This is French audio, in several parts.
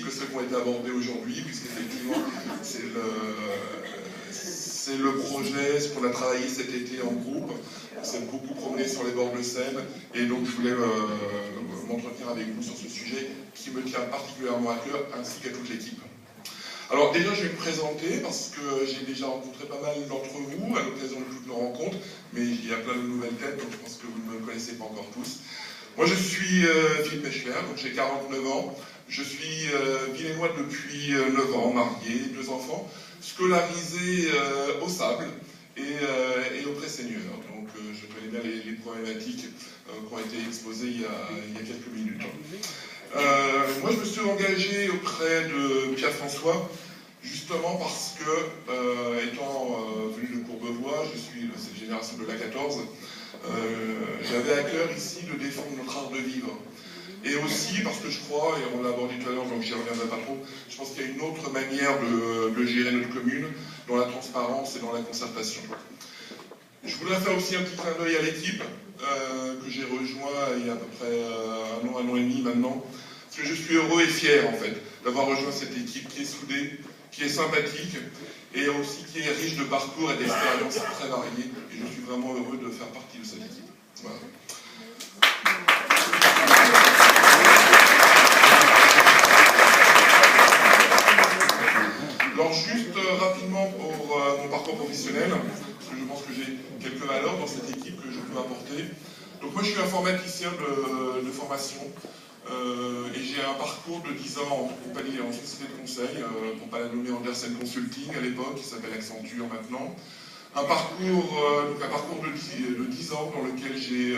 que ceux qui ont été abordés aujourd'hui, puisqu'effectivement, c'est le projet, ce qu'on a travaillé cet été en groupe. On s'est beaucoup promené sur les bords de Seine, et donc je voulais m'entretenir avec vous sur ce sujet qui me tient particulièrement à cœur, ainsi qu'à toute l'équipe. Alors déjà, je vais me présenter, parce que j'ai déjà rencontré pas mal d'entre vous à l'occasion de toutes nos rencontres, mais il y a plein de nouvelles têtes, donc je pense que vous ne me connaissez pas encore tous. Moi, je suis Philippe Mechler, donc j'ai 49 ans. Je suis vilainois depuis 9 ans, marié, 2 enfants, scolarisé au Sable et au Pré-Seigneur. Donc je connais bien les problématiques qui ont été exposées il y a quelques minutes. Moi, je me suis engagé auprès de Pierre-François, justement parce que, étant venu de Courbevoie, je suis de cette génération de l'A14, j'avais à cœur ici de défendre notre art de vivre. Et aussi parce que je crois, et on l'a abordé tout à l'heure, donc j'y reviendrai pas trop, je pense qu'il y a une autre manière de gérer notre commune, dans la transparence et dans la concertation. Je voudrais faire aussi un petit clin d'œil à l'équipe que j'ai rejoint il y a à peu près un an et demi maintenant, parce que je suis heureux et fier en fait d'avoir rejoint cette équipe qui est soudée, qui est sympathique, et aussi qui est riche de parcours et d'expériences très variées, et je suis vraiment heureux de faire partie de cette équipe. Voilà. Alors juste rapidement pour mon parcours professionnel, parce que je pense que j'ai quelques valeurs dans cette équipe que je peux apporter. Donc moi je suis informaticien de formation et j'ai un parcours de 10 ans en compagnie en société de conseil, pour ne pas la nommer Andersen Consulting à l'époque, qui s'appelle Accenture maintenant. Un parcours de 10 ans dans lequel j'ai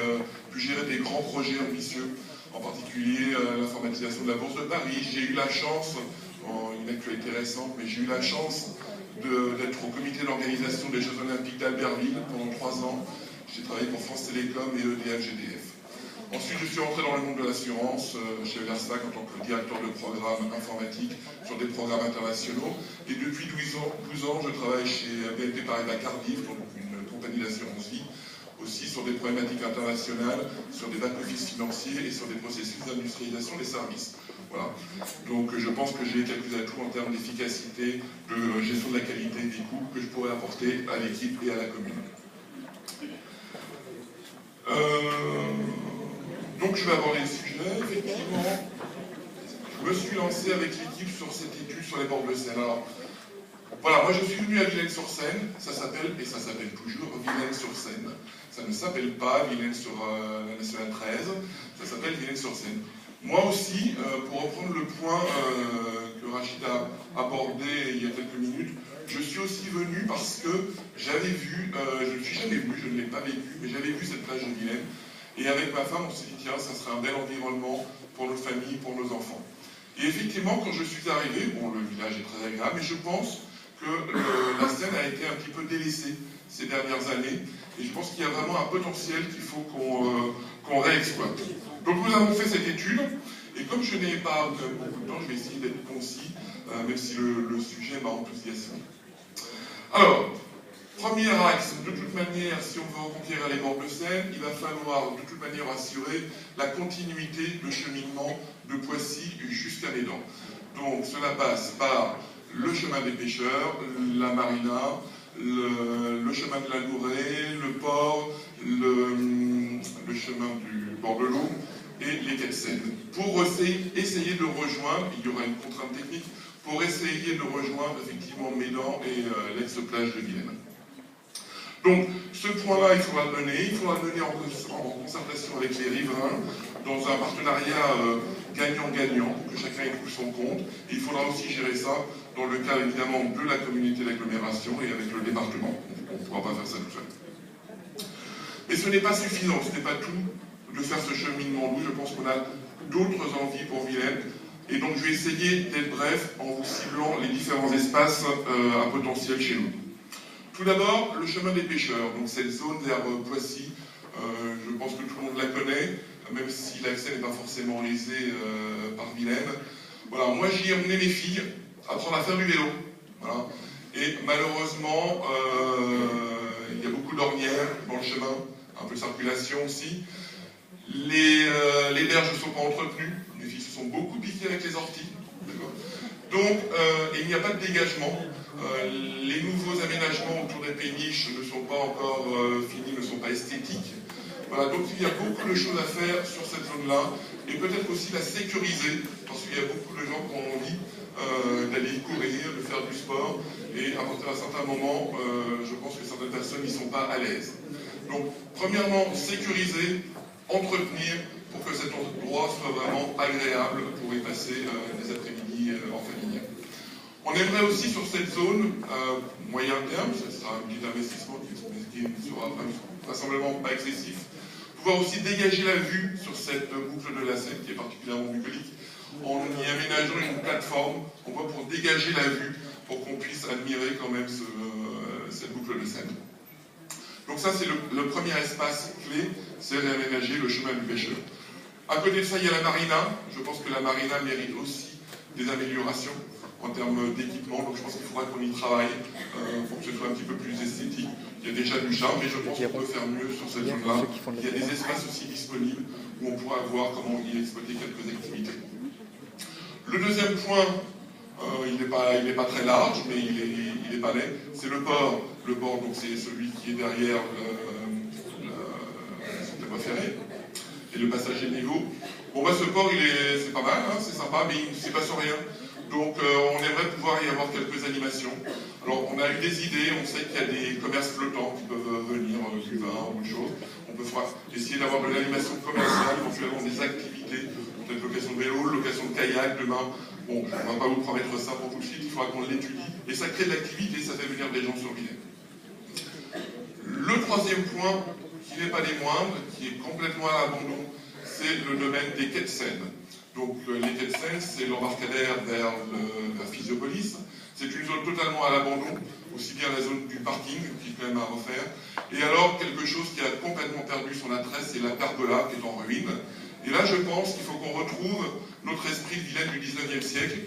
pu gérer des grands projets ambitieux, en particulier l'informatisation de la Bourse de Paris. J'ai eu la chance, une actualité récente, mais j'ai eu la chance d'être au comité d'organisation des Jeux Olympiques d'Albertville pendant 3 ans. J'ai travaillé pour France Télécom et EDF-GDF. Ensuite, je suis entré dans le monde de l'assurance chez Verspac en tant que directeur de programme informatique sur des programmes internationaux. Et depuis 12 ans, je travaille chez BNP Paribas Cardiff, donc une compagnie d'assurance vie, aussi sur des problématiques internationales, sur des back-office financiers et sur des processus d'industrialisation des services. Voilà. Donc je pense que j'ai quelques atouts en termes d'efficacité, de gestion de la qualité des coûts que je pourrais apporter à l'équipe et à la commune. Donc je vais aborder le sujet. Effectivement, je me suis lancé avec l'équipe sur cette étude sur les bords de Seine. Alors, voilà, moi je suis venu à Villennes-sur-Seine, ça s'appelle, et ça s'appelle toujours Villennes-sur-Seine. Ça ne s'appelle pas Villennes sur la nationale 13, ça s'appelle Villennes-sur-Seine. Moi aussi, pour reprendre le point que Rachid a abordé il y a quelques minutes, je suis aussi venu parce que j'avais vu, je ne suis jamais venu, je ne l'ai pas vécu, mais j'avais vu cette plage de Villennes. Et avec ma femme, on s'est dit, tiens, ça serait un bel environnement pour nos familles, pour nos enfants. Et effectivement, quand je suis arrivé, bon, le village est très agréable, mais je pense que la Seine a été un petit peu délaissée ces dernières années. Et je pense qu'il y a vraiment un potentiel qu'il faut qu'on réexploite. Donc nous avons fait cette étude, et comme je n'ai pas beaucoup de temps, je vais essayer d'être concis, même si le sujet m'a enthousiasmé. Alors, premier axe, de toute manière, si on veut reconquérir les bords de Seine, il va falloir de toute manière assurer la continuité de cheminement de Poissy jusqu'à Médan. Donc cela passe par le chemin des pêcheurs, la marina, le chemin de la Lourée, le port, le chemin du bord de l'eau et les quais de Seine. Pour essayer de rejoindre, il y aura une contrainte technique, pour essayer de rejoindre effectivement Médan et l'ex-plage de Vienne. Donc, ce point-là, il faudra le mener en concertation avec les riverains, dans un partenariat gagnant-gagnant, pour que chacun ait tout son compte. Et il faudra aussi gérer ça dans le cadre, évidemment, de la communauté d'agglomération et avec le département. On ne pourra pas faire ça tout seul. Mais ce n'est pas suffisant, ce n'est pas tout de faire ce cheminement. Nous, je pense qu'on a d'autres envies pour Villaine. Et donc, je vais essayer d'être bref en vous ciblant les différents espaces à potentiel chez nous. Tout d'abord, le chemin des pêcheurs, donc cette zone vers Poissy, je pense que tout le monde la connaît, même si l'accès n'est pas forcément aisé par Villaine. Voilà, moi j'y ai emmené mes filles apprendre à faire du vélo. Voilà. Et malheureusement, il y a beaucoup d'ornières dans le chemin, un peu de circulation aussi. Les berges ne sont pas entretenues, mes filles se sont beaucoup piquées avec les orties. Donc, il n'y a pas de dégagement. Les nouveaux aménagements autour des péniches ne sont pas encore finis, ne sont pas esthétiques. Voilà, donc il y a beaucoup de choses à faire sur cette zone-là, et peut-être aussi la sécuriser, parce qu'il y a beaucoup de gens qui ont envie d'aller courir, de faire du sport, et à partir d'un certain moment, je pense que certaines personnes n'y sont pas à l'aise. Donc, premièrement, sécuriser, entretenir, pour que cet endroit soit vraiment agréable pour y passer des après-midi en famille. On aimerait aussi sur cette zone, moyen terme, ce sera un petit investissement qui ne sera vraisemblablement pas excessif, pouvoir aussi dégager la vue sur cette boucle de la Seine qui est particulièrement bucolique, en y aménageant une plateforme, on voit, pour dégager la vue, pour qu'on puisse admirer quand même cette boucle de Seine. Donc ça, c'est le premier espace clé, c'est réaménager le chemin du pêcheur. À côté de ça, il y a la marina. Je pense que la marina mérite aussi des améliorations en termes d'équipement, donc je pense qu'il faudra qu'on y travaille pour que ce soit un petit peu plus esthétique. Il y a déjà du charme, mais je pense qu'on peut faire mieux sur cette zone-là. Il y a des espaces aussi disponibles où on pourra voir comment y exploiter quelques activités. Le deuxième point, il n'est pas très large, mais il est pas laid, c'est le port. Le port, donc c'est celui qui est derrière le voie ferrée et le passager de niveau. Bon, bah, ce port, c'est pas mal, hein, c'est sympa, mais il ne se passe rien. Donc on aimerait pouvoir y avoir quelques animations. Alors on a eu des idées, on sait qu'il y a des commerces flottants qui peuvent venir, du vin ou autre chose. On peut essayer d'avoir de l'animation commerciale, éventuellement des activités, peut-être location de vélo, location de kayak demain. Bon, on ne va pas vous promettre ça pour tout de suite, il faudra qu'on l'étudie. Et ça crée de l'activité, ça fait venir des gens sur l'île. Le troisième point, qui n'est pas des moindres, qui est complètement à l'abandon, c'est le domaine des quais de Seine. Donc les quais de Seine, c'est l'embarcadère vers la Physiopolis. C'est une zone totalement à l'abandon, aussi bien la zone du parking, qui est quand même à refaire. Et alors, quelque chose qui a complètement perdu son attrait, c'est la pergola qui est en ruine. Et là, je pense qu'il faut qu'on retrouve notre esprit de Vilaine du 19e siècle,